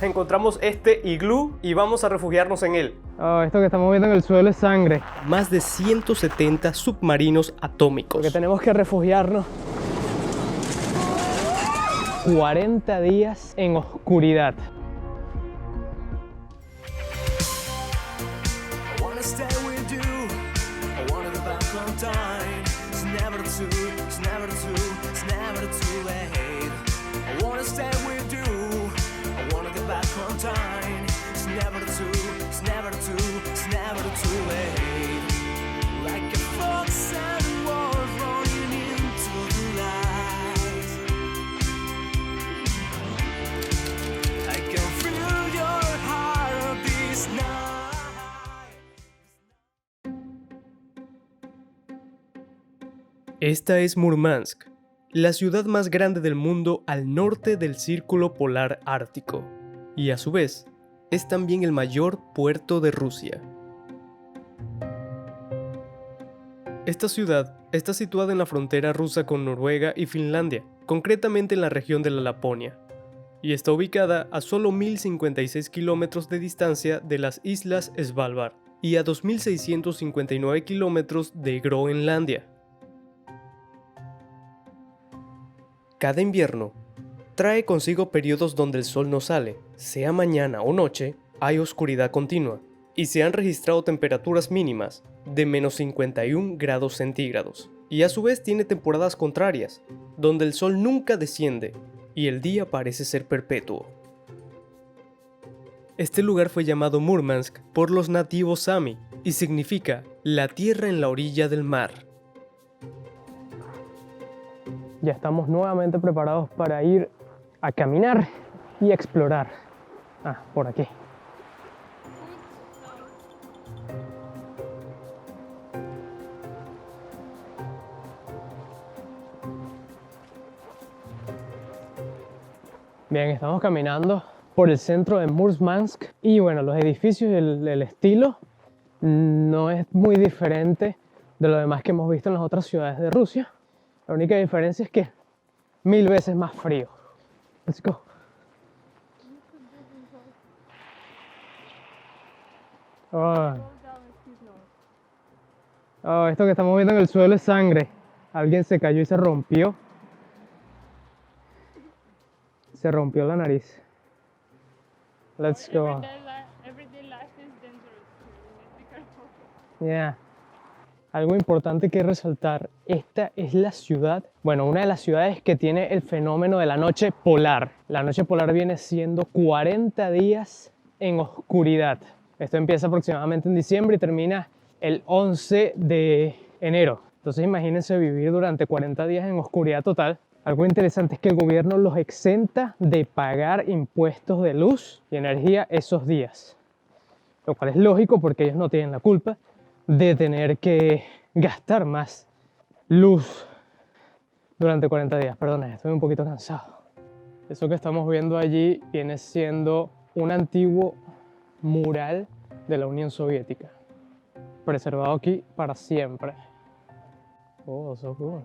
encontramos este iglú y vamos a refugiarnos en él. Esto que estamos viendo en el suelo es sangre. Más de 170 submarinos atómicos. Porque tenemos que refugiarnos 40 días en oscuridad. Esta es Murmansk, la ciudad más grande del mundo al norte del Círculo Polar Ártico, y a su vez, es también el mayor puerto de Rusia. Esta ciudad está situada en la frontera rusa con Noruega y Finlandia, concretamente en la región de la Laponia, y está ubicada a solo 1056 kilómetros de distancia de las islas Svalbard y a 2659 kilómetros de Groenlandia. Cada invierno trae consigo periodos donde el sol no sale, sea mañana o noche, hay oscuridad continua, y se han registrado temperaturas mínimas de menos 51 grados centígrados. Y a su vez tiene temporadas contrarias, donde el sol nunca desciende y el día parece ser perpetuo. Este lugar fue llamado Murmansk por los nativos Sami y significa la tierra en la orilla del mar. Ya estamos nuevamente preparados para ir a caminar y explorar. Por aquí. Bien, estamos caminando por el centro de Murmansk y bueno, los edificios y el estilo no es muy diferente de lo demás que hemos visto en las otras ciudades de Rusia. La única diferencia es que 1000 veces más frío. Let's go. Esto que estamos viendo en el suelo es sangre. Alguien se cayó y se rompió. Se rompió la nariz. Let's go. Everyday life is dangerous. Be careful. Yeah. Algo importante que resaltar, esta es la ciudad, bueno, una de las ciudades que tiene el fenómeno de la noche polar. La noche polar viene siendo 40 días en oscuridad. Esto empieza aproximadamente en diciembre y termina el 11 de enero. Entonces imagínense vivir durante 40 días en oscuridad total. Algo interesante es que el gobierno los exenta de pagar impuestos de luz y energía esos días. Lo cual es lógico porque ellos no tienen la culpa de tener que gastar más luz durante 40 días. Perdón, estoy un poquito cansado. Eso que estamos viendo allí viene siendo un antiguo mural de la Unión Soviética, preservado aquí para siempre. Oh, so cool.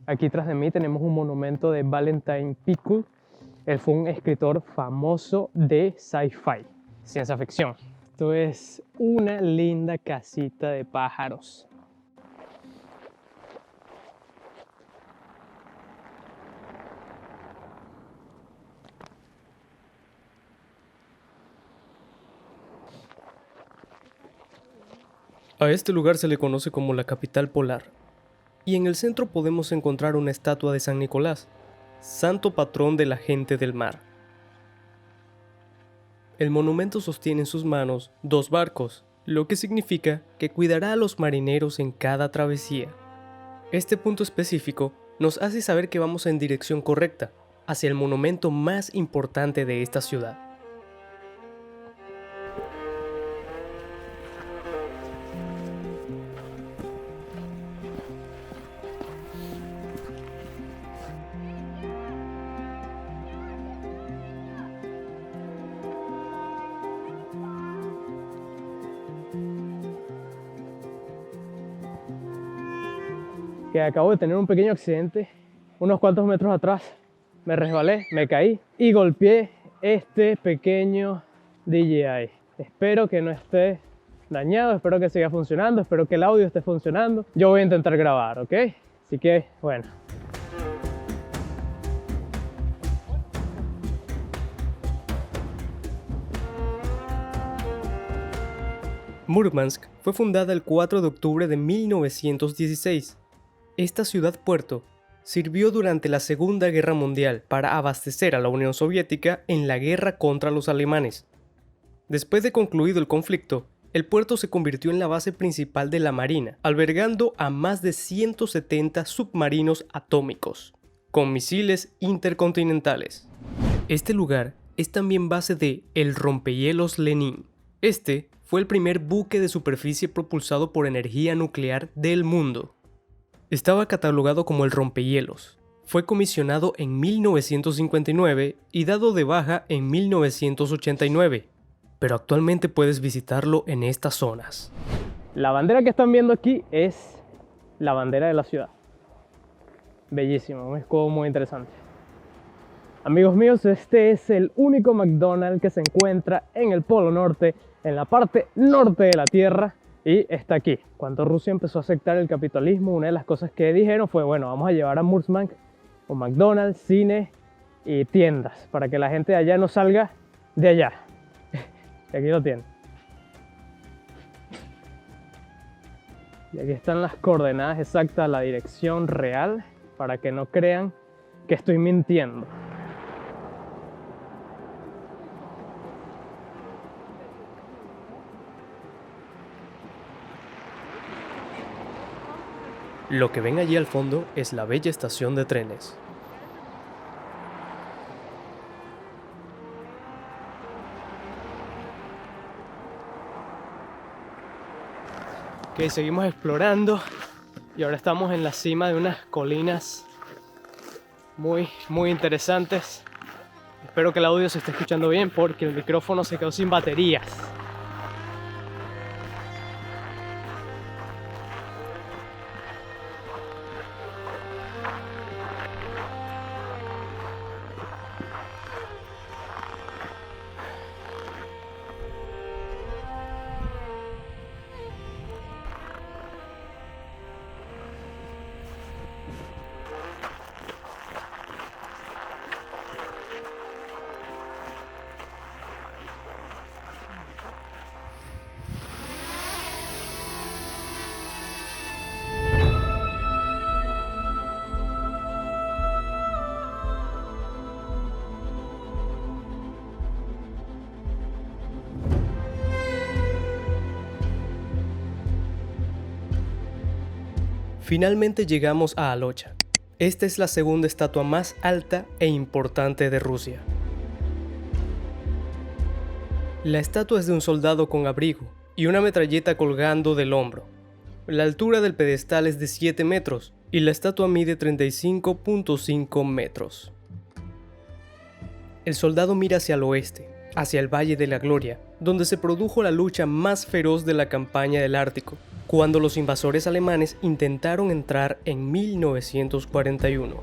Aquí tras de mí tenemos un monumento de Valentin Pikul. Él fue un escritor famoso de sci-fi, ciencia ficción. Esto es una linda casita de pájaros. A este lugar se le conoce como la capital polar, y en el centro podemos encontrar una estatua de San Nicolás, santo patrón de la gente del mar. El monumento sostiene en sus manos 2 barcos, lo que significa que cuidará a los marineros en cada travesía. Este punto específico nos hace saber que vamos en dirección correcta, hacia el monumento más importante de esta ciudad. Que acabo de tener un pequeño accidente unos cuantos metros atrás. Me resbalé, me caí y golpeé este pequeño DJI. Espero que no esté dañado, espero que siga funcionando, espero que el audio esté funcionando. Yo voy a intentar grabar, ¿ok? Así que, bueno. Murmansk fue fundada el 4 de octubre de 1916. Esta ciudad-puerto sirvió durante la Segunda Guerra Mundial para abastecer a la Unión Soviética en la guerra contra los alemanes. Después de concluido el conflicto, el puerto se convirtió en la base principal de la Marina, albergando a más de 170 submarinos atómicos, con misiles intercontinentales. Este lugar es también base de el rompehielos Lenin. Este fue el primer buque de superficie propulsado por energía nuclear del mundo. Estaba catalogado como el rompehielos. Fue comisionado en 1959 y dado de baja en 1989, pero actualmente puedes visitarlo en estas zonas. La bandera que están viendo aquí es la bandera de la ciudad. Bellísimo, un escudo muy interesante. Amigos míos, este es el único McDonald's que se encuentra en el Polo Norte, en la parte norte de la Tierra, y está aquí. Cuando Rusia empezó a aceptar el capitalismo, una de las cosas que dijeron fue, bueno, vamos a llevar a Murmansk un McDonald's, cine y tiendas, para que la gente de allá no salga de allá. Y aquí lo tienen. Y aquí están las coordenadas exactas, la dirección real, para que no crean que estoy mintiendo. Lo que ven allí al fondo es la bella estación de trenes. Ok, seguimos explorando y ahora estamos en la cima de unas colinas muy interesantes. Espero que el audio se esté escuchando bien porque el micrófono se quedó sin baterías. Finalmente llegamos a Alocha. Esta es la segunda estatua más alta e importante de Rusia. La estatua es de un soldado con abrigo y una metralleta colgando del hombro. La altura del pedestal es de 7 metros y la estatua mide 35.5 metros. El soldado mira hacia el oeste, hacia el Valle de la Gloria, donde se produjo la lucha más feroz de la campaña del Ártico, cuando los invasores alemanes intentaron entrar en 1941.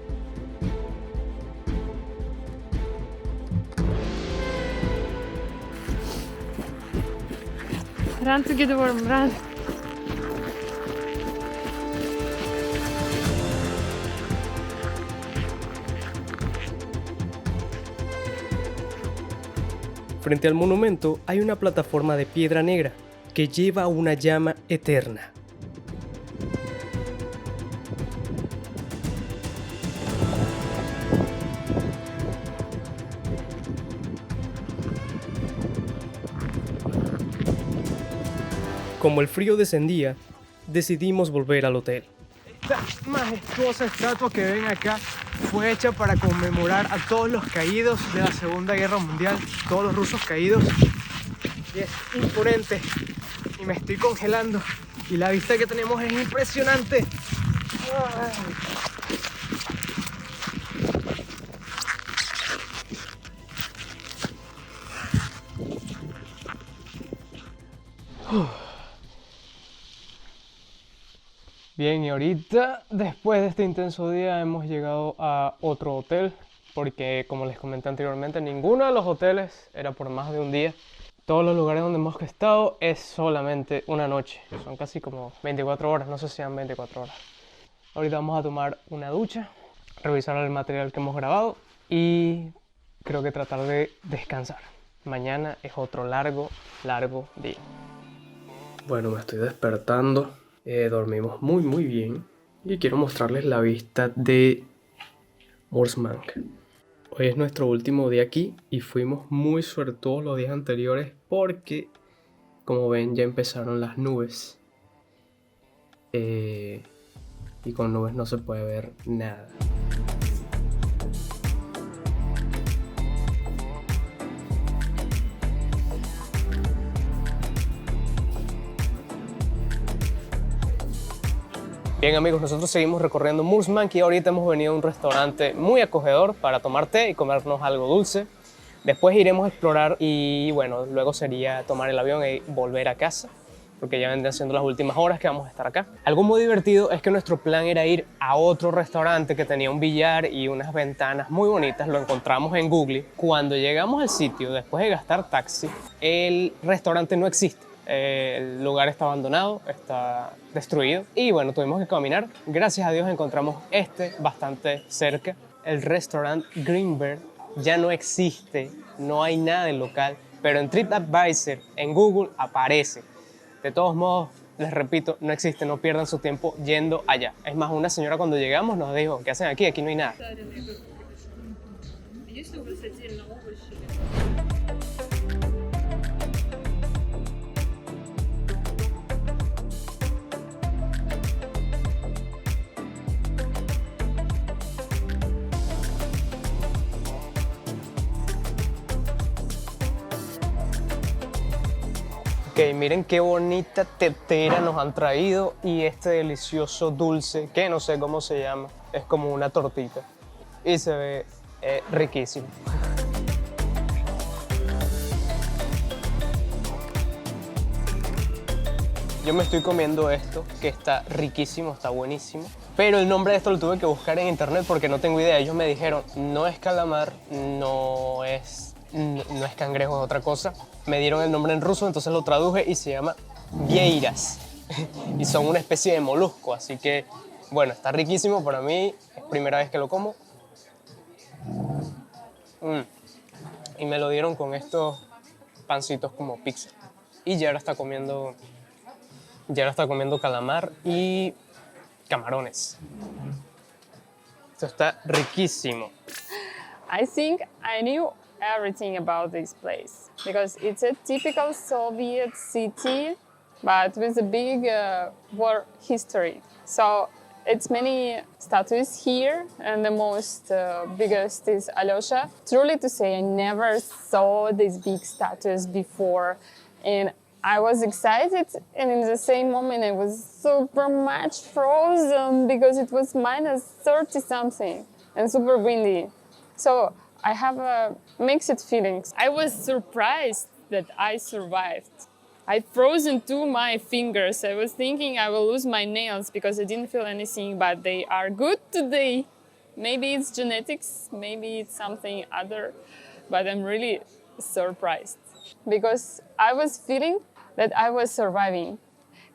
Run to get the worm, run. Frente al monumento hay una plataforma de piedra negra que lleva una llama eterna. Como el frío descendía, decidimos volver al hotel. Esta majestuosa estatua que ven acá fue hecha para conmemorar a todos los caídos de la Segunda Guerra Mundial, todos los rusos caídos. Y es imponente y me estoy congelando y la vista que tenemos es impresionante. Bien, y ahorita, después de este intenso día, hemos llegado a otro hotel porque como les comenté anteriormente, ninguno de los hoteles era por más de un día. Todos los lugares donde hemos estado es solamente una noche. Son casi como 24 horas, no sé si sean 24 horas. Ahorita vamos a tomar una ducha, revisar el material que hemos grabado y creo que tratar de descansar. Mañana es otro largo día. Bueno, me estoy despertando. Dormimos muy bien. Y quiero mostrarles la vista de Murmansk. Hoy es nuestro último día aquí y fuimos muy suertudos los días anteriores porque, como ven, ya empezaron las nubes. Y con nubes no se puede ver nada. Bien amigos, nosotros seguimos recorriendo Murmansk y ahorita hemos venido a un restaurante muy acogedor para tomar té y comernos algo dulce. Después iremos a explorar y bueno, luego sería tomar el avión y volver a casa, porque ya vendrán siendo las últimas horas que vamos a estar acá. Algo muy divertido es que nuestro plan era ir a otro restaurante que tenía un billar y unas ventanas muy bonitas, lo encontramos en Google. Cuando llegamos al sitio, después de gastar taxi, el restaurante no existe. El lugar está abandonado, está destruido y bueno, tuvimos que caminar. Gracias a Dios encontramos bastante cerca. El restaurante Greenberg ya no existe, no hay nada del local, pero en TripAdvisor, en Google, aparece. De todos modos, les repito, no existe, no pierdan su tiempo yendo allá. Es más, una señora cuando llegamos nos dijo, ¿qué hacen aquí? Aquí no hay nada. Есть у вас отдельно овощи? Ok, miren qué bonita tetera nos han traído y este delicioso dulce, que no sé cómo se llama, es como una tortita y se ve riquísimo. Yo me estoy comiendo esto, que está riquísimo, está buenísimo, pero el nombre de esto lo tuve que buscar en internet porque no tengo idea. Ellos me dijeron, no es calamar, no es cangrejo, es otra cosa. Me dieron el nombre en ruso, entonces lo traduje y se llama vieiras. Y son una especie de molusco, así que, bueno, está riquísimo para mí, es primera vez que lo como. Y me lo dieron con estos pancitos como pizza. Y Yara está comiendo calamar y camarones. Esto está riquísimo. I think I knew everything about this place because it's a typical Soviet city, but with a big war history. So it's many statues here, and the most biggest is Alyosha. Truly to say, I never saw these big statues before, and I was excited, and in the same moment I was super much frozen because it was minus 30 something and super windy. So I have mixed feelings. I was surprised that I survived. I frozen to my fingers. I was thinking I will lose my nails because I didn't feel anything, but they are good today. Maybe it's genetics, maybe it's something other, but I'm really surprised because I was feeling that I was surviving,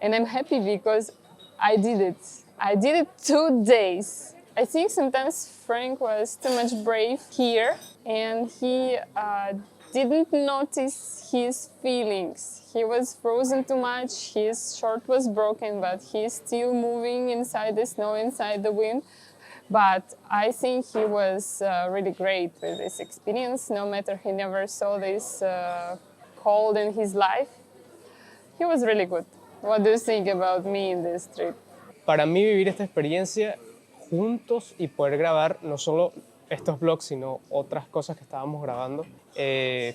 and I'm happy because I did it. I did it 2 days. I think sometimes Frank was too much brave here, and he didn't notice his feelings. He was frozen too much, his shirt was broken, but he's still moving inside the snow, inside the wind. But I think he was really great with this experience, no matter he never saw this cold in his life. He was really good. What do you think about me in this trip? Para mí vivir esta experiencia juntos y poder grabar no solo estos vlogs, sino otras cosas que estábamos grabando,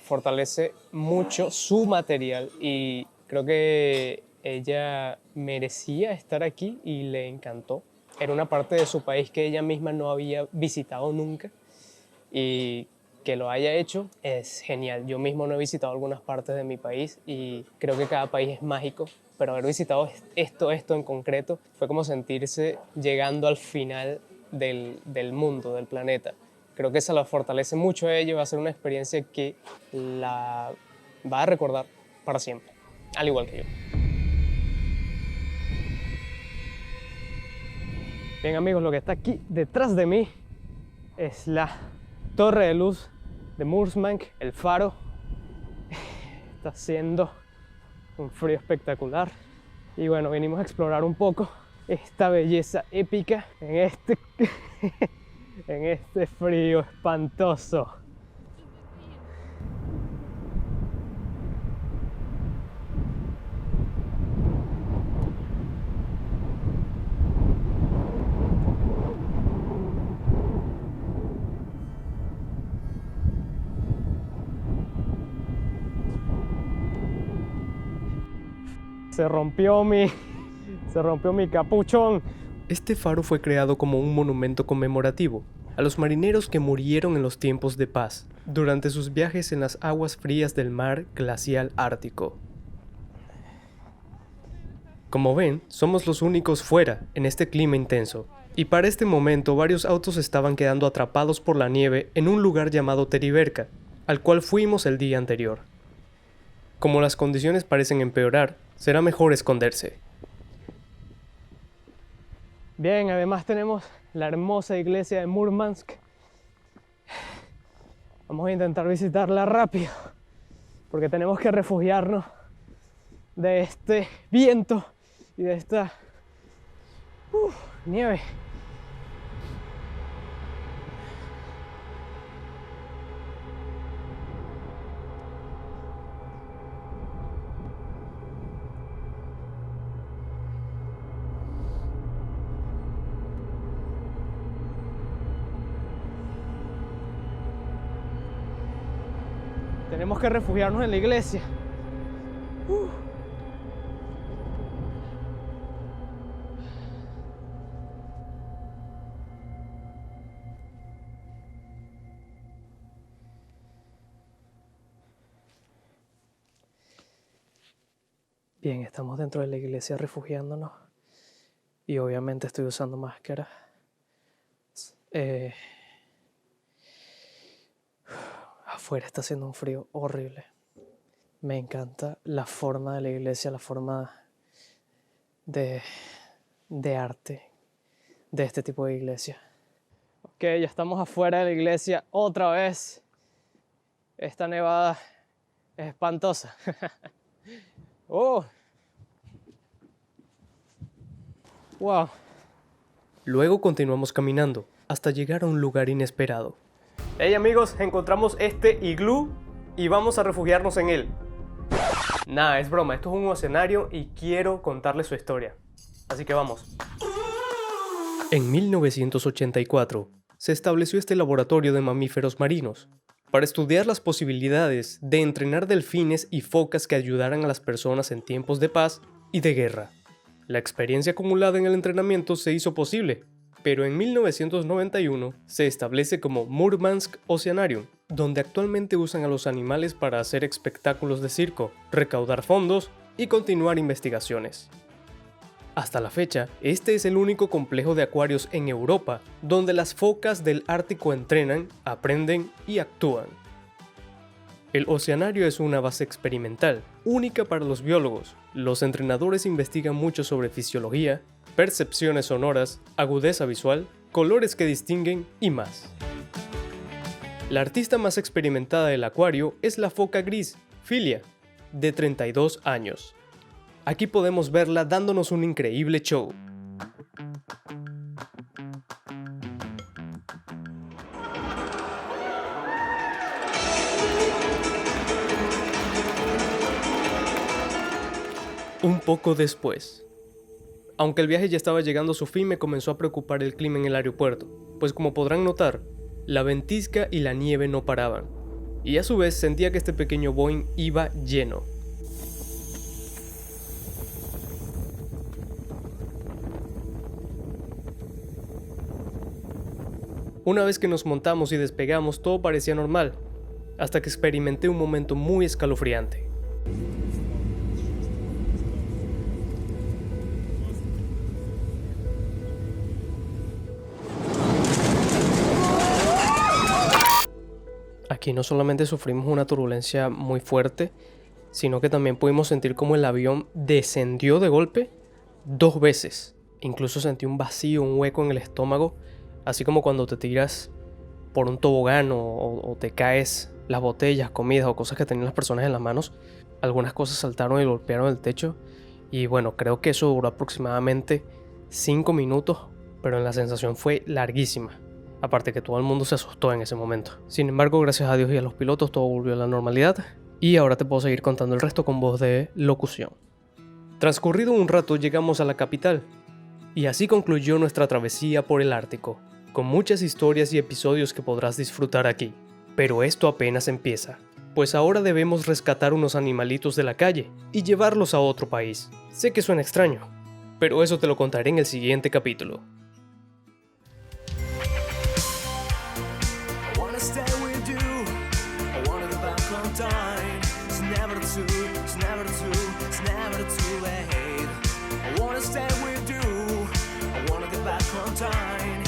fortalece mucho su material y creo que ella merecía estar aquí y le encantó. Era una parte de su país que ella misma no había visitado nunca y que lo haya hecho es genial. Yo mismo no he visitado algunas partes de mi país y creo que cada país es mágico, pero haber visitado esto en concreto fue como sentirse llegando al final del mundo, del planeta. Creo que eso la fortalece mucho a ella, va a ser una experiencia que la va a recordar para siempre, al igual que yo. Bien amigos, lo que está aquí detrás de mí es la torre de luz de Murmansk, el faro. Está haciendo un frío espectacular y bueno, venimos a explorar un poco esta belleza épica en en este frío espantoso. Se rompió mi capuchón. Este faro fue creado como un monumento conmemorativo a los marineros que murieron en los tiempos de paz durante sus viajes en las aguas frías del mar glacial ártico. Como ven, somos los únicos fuera en este clima intenso, y para este momento varios autos estaban quedando atrapados por la nieve en un lugar llamado Teriberka, al cual fuimos el día anterior. Como las condiciones parecen empeorar, será mejor esconderse. Bien, además tenemos la hermosa iglesia de Murmansk. Vamos a intentar visitarla rápido, porque tenemos que refugiarnos de este viento y de esta nieve. Tenemos que refugiarnos en la iglesia. Bien, estamos dentro de la iglesia refugiándonos y obviamente estoy usando máscara. Afuera está haciendo un frío horrible. Me encanta la forma de la iglesia, la forma de arte de este tipo de iglesia. Ok, ya estamos afuera de la iglesia otra vez. Esta nevada es espantosa. ¡Oh! ¡Wow! Luego continuamos caminando hasta llegar a un lugar inesperado. Hey amigos, encontramos este iglú y vamos a refugiarnos en él. Nah, es broma, esto es un escenario y quiero contarles su historia. Así que vamos. En 1984 se estableció este laboratorio de mamíferos marinos para estudiar las posibilidades de entrenar delfines y focas que ayudaran a las personas en tiempos de paz y de guerra. La experiencia acumulada en el entrenamiento se hizo posible, pero en 1991 se establece como Murmansk Oceanarium, donde actualmente usan a los animales para hacer espectáculos de circo, recaudar fondos y continuar investigaciones. Hasta la fecha, este es el único complejo de acuarios en Europa donde las focas del Ártico entrenan, aprenden y actúan. El oceanario es una base experimental, única para los biólogos. Los entrenadores investigan mucho sobre fisiología, percepciones sonoras, agudeza visual, colores que distinguen y más. La artista más experimentada del acuario es la foca gris, Filia, de 32 años. Aquí podemos verla dándonos un increíble show. Un poco después. Aunque el viaje ya estaba llegando a su fin, me comenzó a preocupar el clima en el aeropuerto, pues como podrán notar, la ventisca y la nieve no paraban, y a su vez sentía que este pequeño Boeing iba lleno. Una vez que nos montamos y despegamos, todo parecía normal, hasta que experimenté un momento muy escalofriante. aquí no solamente sufrimos una turbulencia muy fuerte, sino que también pudimos sentir como el avión descendió de golpe 2 veces. Incluso sentí un vacío, un hueco en el estómago, así como cuando te tiras por un tobogán o te caes las botellas, comidas o cosas que tenían las personas en las manos. Algunas cosas saltaron y golpearon el techo. Y bueno, creo que eso duró aproximadamente 5 minutos, pero la sensación fue larguísima. Aparte que todo el mundo se asustó en ese momento. Sin embargo, gracias a Dios y a los pilotos, todo volvió a la normalidad. Y ahora te puedo seguir contando el resto con voz de locución. Transcurrido un rato llegamos a la capital. Y así concluyó nuestra travesía por el Ártico, con muchas historias y episodios que podrás disfrutar aquí. Pero esto apenas empieza, pues ahora debemos rescatar unos animalitos de la calle y llevarlos a otro país. Sé que suena extraño, pero eso te lo contaré en el siguiente capítulo. Stay with you. I wanna get back on time.